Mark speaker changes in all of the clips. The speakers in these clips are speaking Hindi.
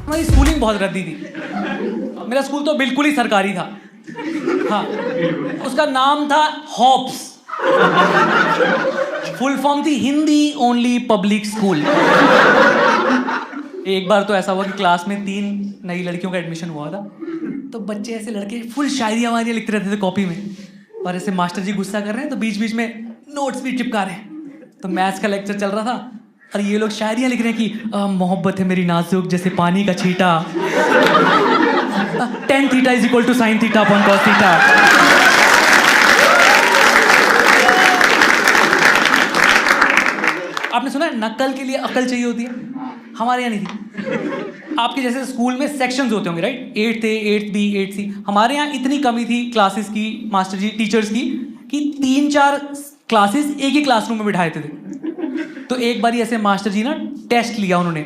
Speaker 1: हमारी स्कूलिंग बहुत रद्दी थी। मेरा स्कूल तो बिल्कुल ही सरकारी था। हाँ, उसका नाम था हॉप्स। फुल फॉर्म थी हिंदी ओनली पब्लिक स्कूल। एक बार तो ऐसा हुआ कि क्लास में 3 नई लड़कियों का एडमिशन हुआ था। तो बच्चे ऐसे लड़के फुल शायरियाँ वायरियाँ लिखते रहते थे कॉपी में, और ऐसे मास्टर जी गुस्सा कर रहे हैं तो बीच बीच में नोट्स भी चिपका रहे हैं। तो मैथ्स का लेक्चर चल रहा था और ये लोग शायरियाँ लिख रहे हैं कि मोहब्बत है मेरी नाजुक जैसे पानी का छींटा, tan theta is equal to sin theta upon cos theta. आपने सुना है नकल के लिए अकल चाहिए होती है? हमारे यहाँ नहीं थी। आपके जैसे स्कूल में सेक्शंस होते होंगे, right? 8th A, 8th B, 8th C। हमारे यहाँ इतनी कमी थी क्लासेस की, मास्टर जी टीचर्स की, कि 3-4 क्लासेस एक ही क्लासरूम में बिठाए थे। तो एक बार ऐसे मास्टर जी ना टेस्ट लिया उन्होंने,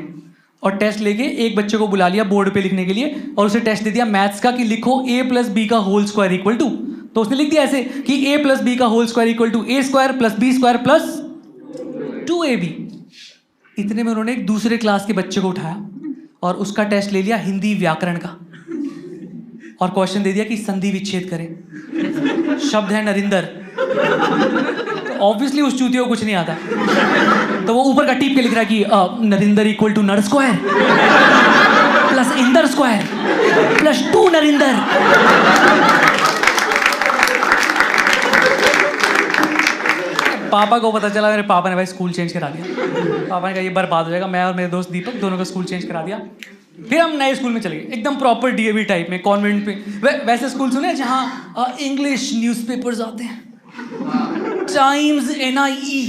Speaker 1: और टेस्ट लेके एक बच्चे को बुला लिया बोर्ड पे लिखने के लिए, और उसे टेस्ट दे दिया मैथ्स का कि लिखो a + b का होल स्क्वायर इक्वल टू। तो उसने लिख दिया ऐसे कि a + b का whole square equal to a² + b² + 2ab। इतने में उन्होंने एक दूसरे क्लास के बच्चे को उठाया और उसका टेस्ट ले लिया हिंदी व्याकरण का, और क्वेश्चन दे दिया कि संधि विच्छेद करें। शब्द है नरिंदर। ऑब्वियसली उस चूतियों को कुछ नहीं आता, तो वो ऊपर का टीप के लिख रहा है कि नरिंदर इक्वल टू नर square plus Inder square plus 2 Narinder. पापा को पता चला, मेरे पापा ने भाई स्कूल चेंज करा दिया। पापा ने कहा ये बर्बाद हो जाएगा। मैं और मेरे दोस्त दीपक दोनों का स्कूल चेंज करा दिया। फिर हम नए स्कूल में चले गए, एकदम प्रॉपर डीएवी टाइप में, कॉन्वेंट पे। वैसे स्कूल सुने जहाँ इंग्लिश न्यूज़पेपर्स आते हैं, टाइम्स NIE।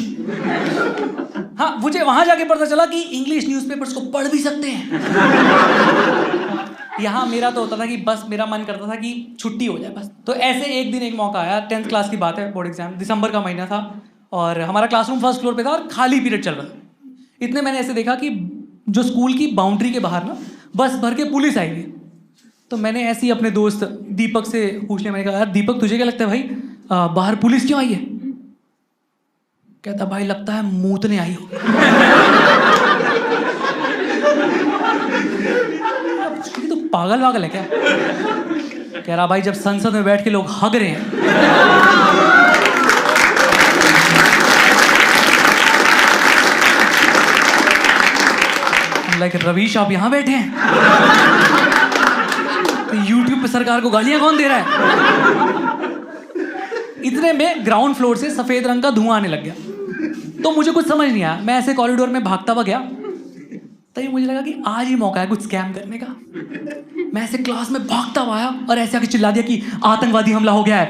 Speaker 1: हाँ, मुझे वहां जाके पता चला कि इंग्लिश न्यूज़पेपर्स को पढ़ भी सकते हैं। यहाँ मेरा तो होता था कि बस मेरा मन करता था कि छुट्टी हो जाए बस। तो ऐसे एक दिन एक मौका आया, 10th क्लास की बात है, बोर्ड एग्जाम, दिसंबर का महीना था, और हमारा क्लासरूम फर्स्ट फ्लोर पे था और खाली पीरियड चल रहा था। इतने मैंने ऐसे देखा कि जो स्कूल की बाउंड्री के बाहर ना बस भर के पुलिस आई हुई। तो मैंने ऐसे ही अपने दोस्त दीपक से पूछ लिया, मैंने कहा यार दीपक तुझे क्या लगता है भाई बाहर पुलिस क्यों आई है? कहता भाई लगता है मूतने आई हो। तो पागल वागल है क्या? कह रहा भाई जब संसद में बैठ के लोग हग रहे हैं, लाइक रवीश आप यहां बैठे हैं, तो यूट्यूब पे सरकार को गालियां कौन दे रहा है? इतने में ग्राउंड फ्लोर से सफेद रंग का धुआं आने लग गया। तो मुझे कुछ समझ नहीं आया, मैं ऐसे कॉरिडोर में भागता हुआ गया। तभी मुझे लगा कि आज ही मौका है कुछ स्कैम करने का। मैं ऐसे क्लास में भागता हुआ आया और ऐसे आके चिल्ला दिया कि आतंकवादी हमला हो गया है।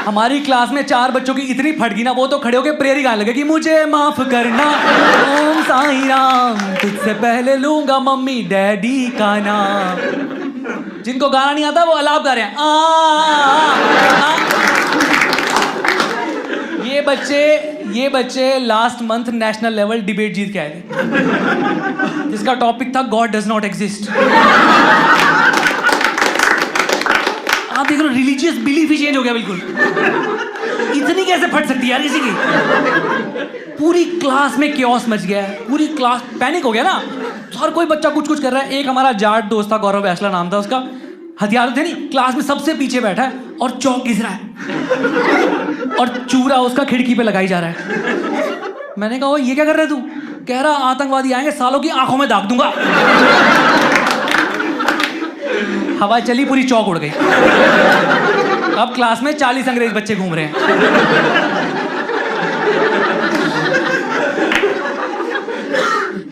Speaker 1: हमारी क्लास में 4 बच्चों की इतनी फट गई ना, वो तो खड़े होकर प्रेयरी गाने लगे कि मुझे माफ करना ओम साईं राम, तुझसे पहले लूंगा मम्मी डैडी का नाम। जिनको गाना नहीं आता वो अलाप गा रहे हैं। ये बच्चे last month national level debate जीत के आए थे, जिसका टॉपिक था गॉड डज नॉट एग्जिस्ट। आप देख लो रिलीजियस बिलीफ ही चेंज हो गया बिल्कुल। इतनी कैसे फट सकती है यार किसी की? पूरी क्लास में क्योस मच गया है, पूरी क्लास पैनिक हो गया ना। हर कोई बच्चा कुछ कुछ कर रहा है। एक हमारा जाट दोस्त था, गौरव बैसला नाम था उसका, हथियार थे नहीं, क्लास में सबसे पीछे बैठा है और चौक घिस रहा है और चूरा उसका खिड़की पे लगाई जा रहा है। मैंने कहा ये क्या कर रहे तू? कह रहा आतंकवादी आएंगे सालों की आंखों में दाग दूंगा। हवा चली, पूरी चौक उड़ गई। अब क्लास में 40 अंग्रेज बच्चे घूम रहे हैं।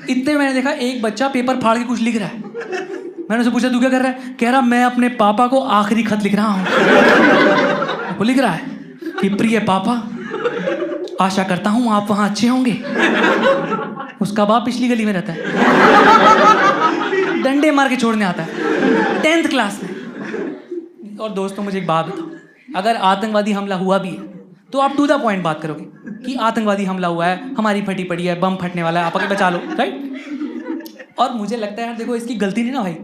Speaker 1: इतने मैंने देखा एक बच्चा पेपर फाड़ के कुछ लिख रहा है। मैंने उसे पूछा तू क्या कर रहा है? कह रहा मैं अपने पापा को आखिरी खत लिख रहा हूं। वो लिख रहा है कि प्रिय पापा, आशा करता हूं आप वहां अच्छे होंगे। उसका बाप पिछली गली में रहता है, डंडे मार के छोड़ने आता है 10th क्लास में। और दोस्तों मुझे एक बात बताओ, अगर आतंकवादी हमला हुआ भी है तो आप टू द पॉइंट बात करोगे कि आतंकवादी हमला हुआ है, हमारी फटी पड़ी है, बम फटने वाला है, आप आके बचा लो, राइट? और मुझे लगता है यार देखो इसकी गलती नहीं ना भाई,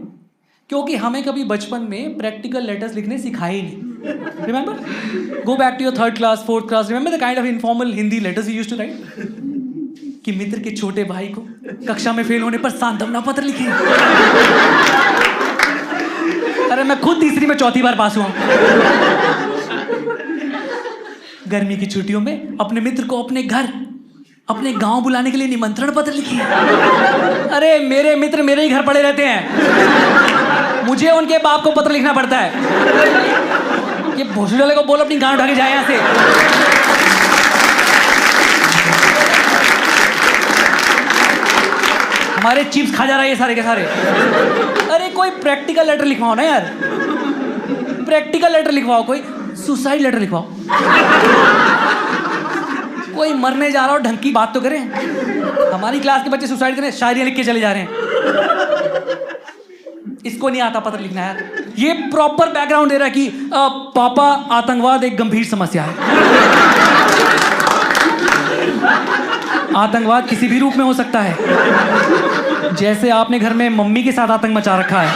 Speaker 1: क्योंकि हमें कभी बचपन में प्रैक्टिकल लेटर्स लिखने सिखाए ही नहीं। Remember, go back to your 3rd class 4th class, remember the kind of informal Hindi letters you used to write. कि मित्र के छोटे भाई को कक्षा में फेल होने पर सांत्वना पत्र लिखे। अरे मैं खुद तीसरी में चौथी बार पास हुआ हूं। गर्मी की छुट्टियों में अपने मित्र को अपने घर, अपने गांव बुलाने के लिए निमंत्रण पत्र लिखे। अरे मेरे मित्र मेरे ही घर पड़े रहते हैं, मुझे उनके बाप को पत्र लिखना पड़ता है। ये भोसड़ी वाले को बोल अपनी गांव उठा के जाए यहां से। हमारे चिप्स खा जा रहा है ये सारे के सारे। अरे कोई प्रैक्टिकल लेटर लिखवाओ ना यार, प्रैक्टिकल लेटर लिखवाओ, कोई सुसाइड लेटर लिखवाओ। कोई मरने जा रहा हो ढंग की बात तो करें। हमारी क्लास के बच्चे सुसाइड करें, शायरियां लिख के चले जा रहे हैं। इसको नहीं आता पत्र लिखना यार। ये प्रॉपर बैकग्राउंड दे रहा है कि पापा आतंकवाद एक गंभीर समस्या है। आतंकवाद किसी भी रूप में हो सकता है, जैसे आपने घर में मम्मी के साथ आतंक मचा रखा है,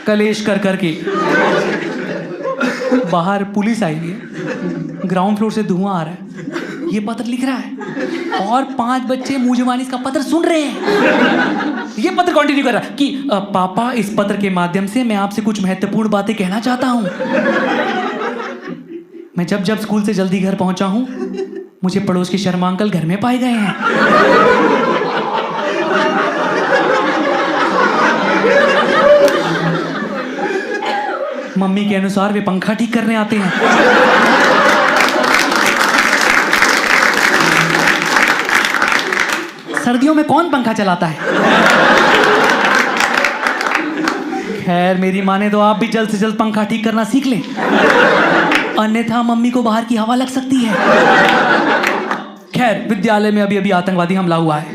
Speaker 1: कलेश कर करके। बाहर पुलिस आई है, ग्राउंड फ्लोर से धुआं आ रहा है, ये पत्र लिख रहा है और 5 बच्चे मुंह जुबानी इसका पत्र सुन रहे हैं। ये पत्र कंटिन्यू कर रहा है कि पापा इस पत्र के माध्यम से मैं आपसे कुछ महत्वपूर्ण बातें कहना चाहता हूं। मैं जब स्कूल से जल्दी घर पहुंचा हूं, मुझे पड़ोस के शर्मा अंकल घर में पाए गए हैं। मम्मी के अनुसार वे पंखा ठीक करने आते हैं। सर्दियों में कौन पंखा चलाता है? खैर मेरी माने तो आप भी जल्द से जल्द पंखा ठीक करना सीख लें, अन्यथा मम्मी को बाहर की हवा लग सकती है। खैर विद्यालय में अभी आतंकवादी हमला हुआ है,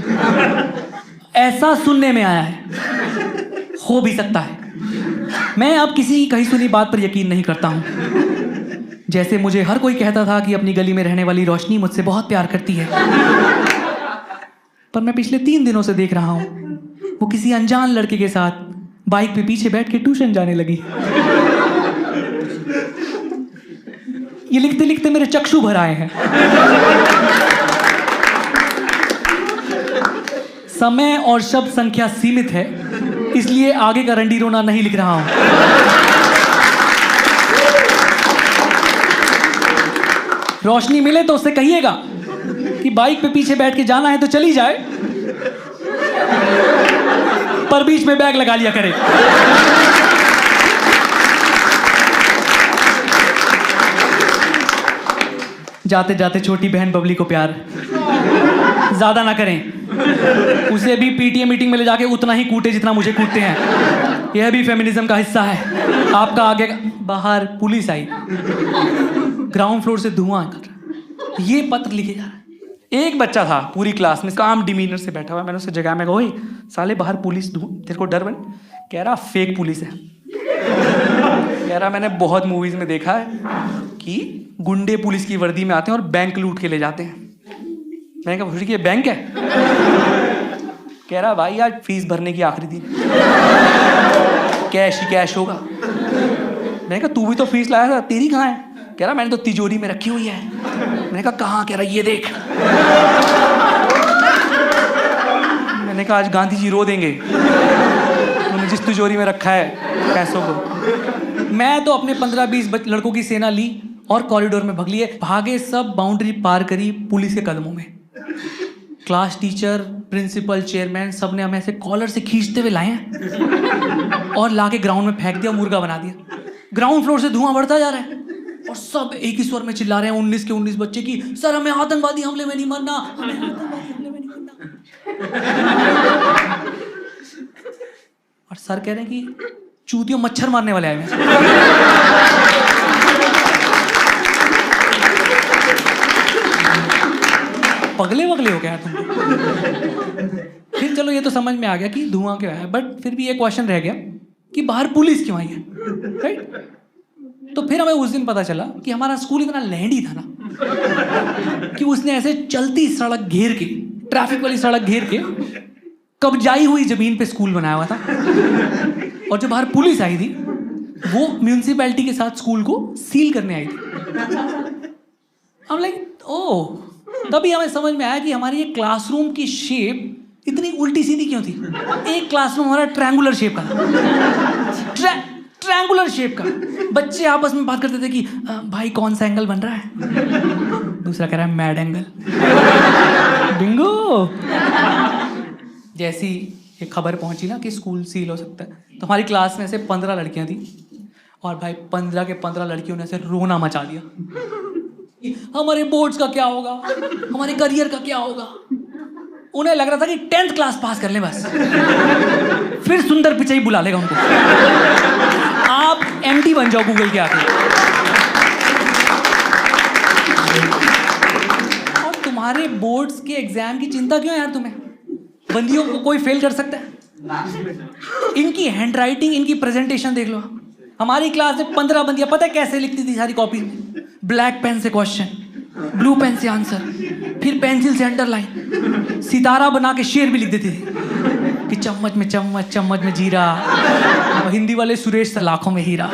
Speaker 1: ऐसा सुनने में आया है, हो भी सकता है। मैं अब किसी की कही सुनी बात पर यकीन नहीं करता हूं। जैसे मुझे हर कोई कहता था कि अपनी गली में रहने वाली रोशनी मुझसे बहुत प्यार करती है, पर मैं पिछले 3 दिनों से देख रहा हूं वो किसी अनजान लड़के के साथ बाइक पे पीछे बैठ के ट्यूशन जाने लगी। ये लिखते लिखते मेरे चक्षु भर आए हैं। समय और शब्द संख्या सीमित है, इसलिए आगे का रंडी रोना नहीं लिख रहा हूं। रोशनी मिले तो उससे कहिएगा कि बाइक पे पीछे बैठ के जाना है तो चली जाए, पर बीच में बैग लगा लिया करे। जाते जाते छोटी बहन बबली को प्यार, ज्यादा ना करें, उसे भी पीटीए मीटिंग में ले जाके उतना ही कूटे जितना मुझे कूटते हैं। यह भी फेमिनिज्म का हिस्सा है। आपका आगे बाहर पुलिस आई, ग्राउंड फ्लोर से धुआं कर रहा, ये पत्र लिखे जा रहा है। एक बच्चा था पूरी क्लास में काम डिमीनर से बैठा हुआ, मैंने उससे जगह में कहा साले बाहर पुलिस, तेरे को डर बन? कह रहा फेक पुलिस है। कह रहा मैंने बहुत मूवीज में देखा है कि गुंडे पुलिस की वर्दी में आते हैं और बैंक लूट के ले जाते हैं। मैंने कहा भूरी ये बैंक है? कह रहा भाई आज फीस भरने की आखिरी दिन, कैश ही कैश होगा। मैंने कहा तू भी तो फीस लाया था, तेरी कहाँ है? कह रहा मैंने तो तिजोरी में रखी हुई है। मैंने कहा कहाँ? कह रहा ये देख। मैंने कहा आज गांधी जी रो देंगे, उन्होंने जिस तिजोरी में रखा है पैसों को। मैं तो अपने 15-20 लड़कों की सेना ली और कॉरिडोर में भग लिए, भागे सब, बाउंड्री पार करी पुलिस के कदमों में। क्लास टीचर, प्रिंसिपल, चेयरमैन सब ने हमें ऐसे कॉलर से खींचते हुए लाए हैं और लाके ग्राउंड में फेंक दिया, मुर्गा बना दिया। ग्राउंड फ्लोर से धुआं बढ़ता जा रहा है और सब एक ही स्वर में चिल्ला रहे हैं, 19 के 19 बच्चे की, सर हमें आतंकवादी हमले में नहीं मरना, हमें आतंकवादी हमले में नहीं मरना। और सर कह रहे हैं कि चूतियों मच्छर मारने वाले आए हैं। पगले वगले हो गया तुम। फिर चलो ये तो समझ में आ गया कि धुआं क्यों है, बट फिर भी एक क्वेश्चन रह गया कि बाहर पुलिस क्यों आई है, राइट? तो फिर हमें उस दिन पता चला कि हमारा स्कूल इतना लैंडी था ना कि उसने ऐसे चलती सड़क घेर के, ट्रैफिक वाली सड़क घेर के, कब्जाई हुई जमीन पे स्कूल बनाया हुआ था। और जो बाहर पुलिस आई थी वो म्यूनिसिपैलिटी के साथ स्कूल को सील करने आई थी। हम लाइक ओह तभी हमें समझ में आया कि हमारी ये क्लासरूम की शेप इतनी उल्टी सीधी क्यों थी। एक क्लासरूम हमारा ट्रायंगुलर शेप का था, ट्रायंगुलर शेप का। बच्चे आपस में बात करते थे कि भाई कौन सा एंगल बन रहा है, दूसरा कह रहा है मैड एंगल। बिंगो। जैसी ये खबर पहुंची ना कि स्कूल सील हो सकता है, तो हमारी क्लास में से 15 लड़कियां थी और भाई 15 के 15 लड़कियों ने ऐसे रोना मचा दिया। हमारे बोर्ड्स का क्या होगा, हमारे करियर का क्या होगा। उन्हें लग रहा था कि 10th क्लास पास कर लें बस, फिर सुंदर पिचाई बुला लेगा उनको। आप एमडी बन जाओ गूगल के आके। और तुम्हारे बोर्ड्स के एग्जाम की चिंता क्यों है यार तुम्हें? बंदियों को कोई फेल कर सकता है? इनकी हैंडराइटिंग, इनकी प्रेजेंटेशन देख लो। हमारी क्लास में 15 बंदियां पता है कैसे लिखती थी सारी कॉपी में? ब्लैक पेन से क्वेश्चन, ब्लू पेन से आंसर, फिर पेंसिल से अंडरलाइन, सितारा बना के शेर भी लिख देती थी कि चम्मच में चम्मच, चम्मच में जीरा। और हिंदी वाले सुरेश लाखों में हीरा।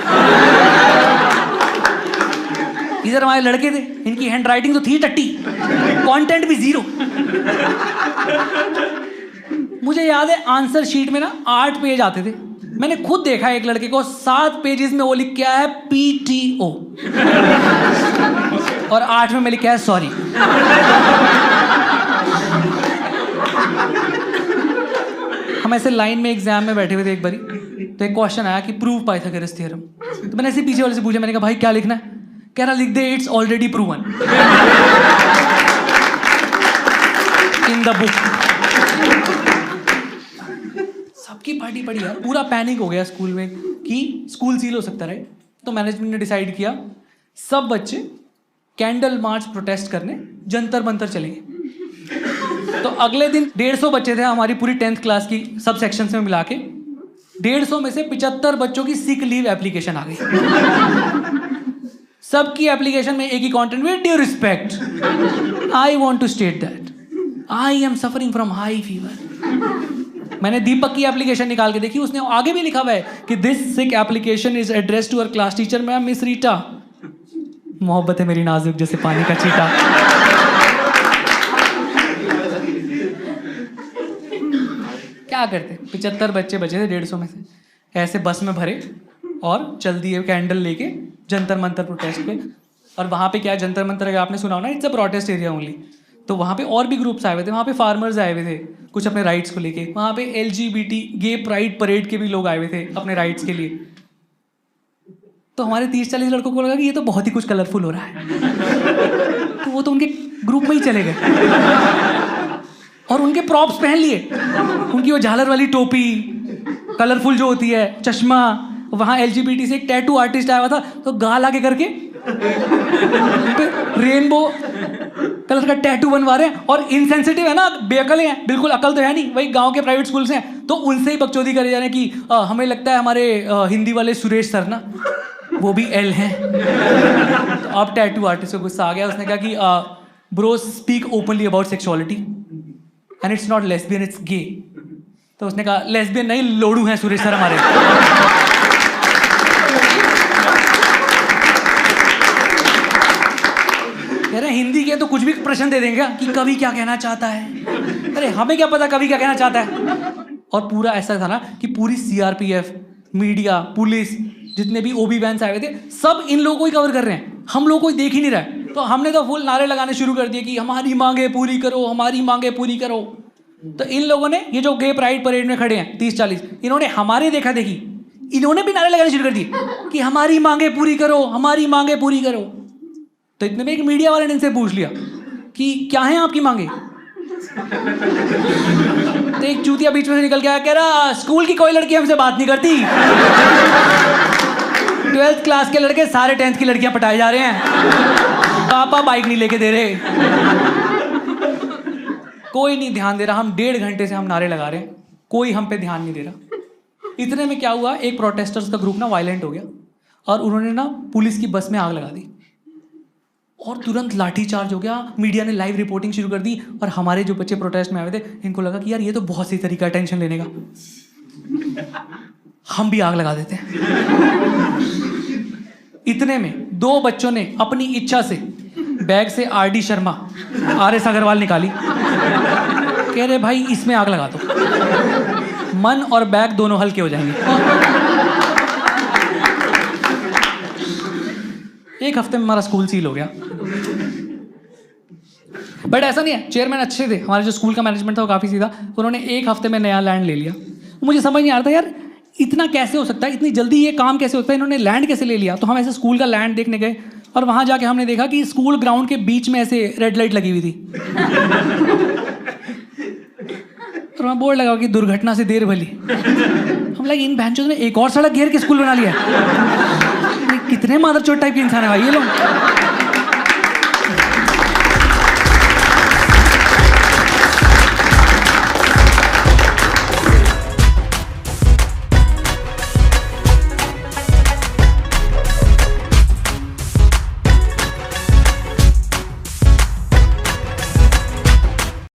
Speaker 1: इधर हमारे लड़के थे, इनकी हैंडराइटिंग तो थी टट्टी, कंटेंट भी 0। मुझे याद है आंसर शीट में ना 8 पेज आते थे। मैंने खुद देखा एक लड़के को 7 पेजेस में वो लिख के आया है PTO और 8 में मैं लिखा है सॉरी। हम ऐसे लाइन में एग्जाम में बैठे हुए थे एक बारी, तो एक क्वेश्चन आया कि प्रूव पाइथागोरस थ्योरम। तो मैंने ऐसे पीछे वाले से पूछा, मैंने कहा भाई क्या लिखना है? कह रहा लिख दे it's already proven in the book. सबकी पार्टी पड़ी यार, पूरा पैनिक हो गया स्कूल में कि स्कूल सील हो सकता है, राइट? तो मैनेजमेंट ने डिसाइड किया सब बच्चे कैंडल मार्च प्रोटेस्ट करने जंतर मंतर चलेंगे। तो अगले दिन 150 बच्चे थे हमारी पूरी 10th क्लास की सब सेक्शंस में मिला के। 150 में से 75 बच्चों की सिक लीव एप्लीकेशन आ गई। सबकी एप्लीकेशन में एक ही content, with due respect I want to state that I am suffering from high fever. मैंने दीपक की एप्लीकेशन निकाल के देखी, उसने आगे भी लिखा हुआ है कि this sick application is addressed to our class teacher ma'am miss Rita. मोहब्बत है मेरी नाजुक जैसे पानी का छींटा। क्या करते, 75 बच्चे बचे थे 150 में से, ऐसे बस में भरे और चल दिए कैंडल लेके जंतर मंतर प्रोटेस्ट पे। और वहाँ पे क्या है, जंतर मंतर अगर आपने सुना हो ना, it's a protest area only. तो वहाँ पे और भी ग्रुप्स आए हुए थे, वहाँ पे फार्मर्स आए हुए थे कुछ अपने राइट्स को लेके, वहाँ पे LGBT गे प्राइड परेड के भी लोग आए हुए थे अपने राइट्स के लिए। तो हमारे 30-40 लड़कों को लगा कि ये तो बहुत ही कुछ कलरफुल हो रहा है, तो वो तो उनके ग्रुप में ही चले गए और उनके प्रॉप्स पहन लिए, उनकी वो झालर वाली टोपी कलरफुल जो होती है, चश्मा। वहाँ LGBT से एक टैटू आर्टिस्ट आया हुआ था, तो गाल आगे करके रेनबो कलर का टैटू बनवा रहे हैं। और इनसेंसिटिव है ना, बेअकल हैं, बिल्कुल अकल तो है नहीं, वही गांव के प्राइवेट स्कूल से हैं, तो उनसे ही बकचोदी करे जा रहे हैं कि हमें लगता है हमारे हिंदी वाले सुरेश सर ना वो भी L हैं। तो अब टैटू आर्टिस्ट को गुस्सा आ गया, उसने कहा कि bro speak openly about sexuality and it's not lesbian it's gay. तो उसने कहा लेस्बियन नहीं, लोडू हैं सुरेश सर हमारे। अरे हिंदी के तो कुछ भी प्रश्न दे देंगे कि कवि क्या कहना चाहता है। अरे हमें क्या पता कवि क्या कहना चाहता है। और पूरा ऐसा था ना कि पूरी CRPF, मीडिया, पुलिस, जितने भी OB वैन्स आए हुए थे, सब इन लोगों को ही कवर कर रहे हैं, हम लोग कोई देख ही नहीं रहा है। तो हमने तो फुल नारे लगाने शुरू कर दिए कि हमारी मांगे पूरी करो, हमारी मांगे पूरी करो। तो इन लोगों ने, ये जो गे प्राइड परेड में खड़े हैं 30-40, इन्होंने हमारे देखा देखी, इन्होंने भी नारे लगाने शुरू कर दिए कि हमारी मांगे पूरी करो, हमारी मांगे पूरी करो। तो इतने में एक मीडिया वाले ने इनसे पूछ लिया कि क्या है आपकी मांगे। तो एक चूतिया बीच में से निकल के आया, कह रहा स्कूल की कोई लड़की हमसे बात नहीं करती, 12th क्लास के लड़के सारे 10th की लड़कियां पटाए जा रहे हैं, पापा बाइक नहीं लेके दे रहे। कोई नहीं ध्यान दे रहा, हम 1.5 घंटे से हम नारे लगा रहे हैं, कोई हम पे ध्यान नहीं दे रहा। इतने में क्या हुआ, एक प्रोटेस्टर्स का ग्रुप ना वायलेंट हो गया और उन्होंने ना पुलिस की बस में आग लगा दी और तुरंत लाठीचार्ज हो गया। मीडिया ने लाइव रिपोर्टिंग शुरू कर दी और हमारे जो बच्चे प्रोटेस्ट में आए थे, इनको लगा कि यार ये तो बहुत सही तरीका है टेंशन लेने का, हम भी आग लगा देते हैं। इतने में 2 बच्चों ने अपनी इच्छा से बैग से RD शर्मा, RS अग्रवाल निकाली, कह रहे भाई इसमें आग लगा दो, मन और बैग दोनों हल्के हो जाएंगे। एक हफ्ते में हमारा स्कूल सील हो गया। बट ऐसा नहीं है, चेयरमैन अच्छे थे, हमारे जो स्कूल का मैनेजमेंट था वो काफ़ी सीधा, उन्होंने एक हफ्ते में नया लैंड ले लिया। मुझे समझ नहीं आ रहा था यार इतना कैसे हो सकता है, इतनी जल्दी ये काम कैसे होता है, इन्होंने लैंड कैसे ले लिया। तो हम ऐसे स्कूल का लैंड देखने गए और वहाँ जाके हमने देखा कि स्कूल ग्राउंड के बीच में ऐसे रेड लाइट लगी हुई थी और वहाँ बोर्ड लगा कि दुर्घटना से देर भली। हम लगे इन बहनचोद ने एक और सड़क घेर के स्कूल बना लिया है। कितने मादरचोद टाइप के इंसान है भाई ये लोग।